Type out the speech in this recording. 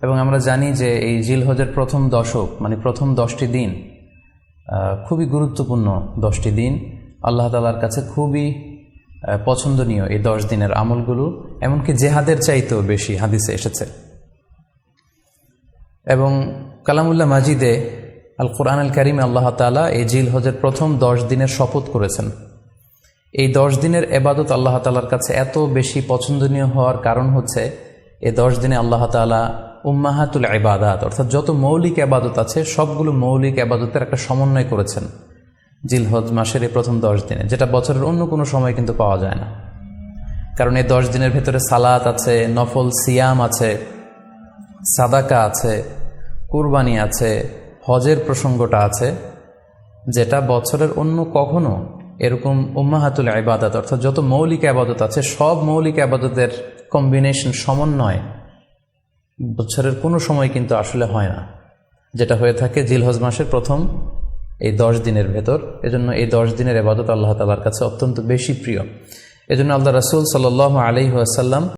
এবং আমরা জানি যে এই জিলহজের প্রথম দশক মানে প্রথম 10টি দিন খুবই গুরুত্বপূর্ণ 10টি দিন। আল্লাহ তাআলার কাছে খুবই পছন্দনীয় এই 10 দিনের আমলগুলো, এমনকি জেহাদের চাইতেও বেশি হাদিসে এসেছে। এবং কালামুল্লাহ মাজিদে আল কোরআন আল কারিমে আল্লাহ তাআলা এই জিলহজের প্রথম 10 দিনের শপথ করেছেন। এই 10 দিনের এবাদত আল্লাহ তাআলার কাছে এত বেশি পছন্দনীয় হওয়ার কারণ হচ্ছে এই 10 দিনে আল্লাহ তাআলা উম্মাহাতুল ইবাদাত অর্থাৎ যত মৌলিক ইবাদত আছে সবগুলো মৌলিক ইবাদতের একটা সমন্বয় করেছেন জিলহজ মাসের এই প্রথম 10 দিনে, যেটা বছরের অন্য কোনো সময় কিন্তু পাওয়া যায় না। কারণ এই 10 দিনের ভেতরে সালাত আছে, নফল সিয়াম আছে, সাদাকা আছে, কুরবানি আছে, হজের প্রসঙ্গটা আছে, যেটা বছরের অন্য কখনো এরকম উম্মাহাতুল ইবাদাত অর্থাৎ যত মৌলিক ইবাদত আছে সব মৌলিক ইবাদতের কম্বিনেশন সমন্বয় বছরের কোনো সময় কিন্তু আসলে হয় না, যেটা হয়ে থাকে জিলহজ মাসের প্রথম এই 10 দিনের ভেতর। এজন্য এই 10 দিনের ইবাদত আল্লাহ তাআলার কাছে অত্যন্ত বেশি প্রিয়। এজন্য আল্লাহ রাসূল সাল্লাল্লাহু আলাইহি ওয়াসাল্লাম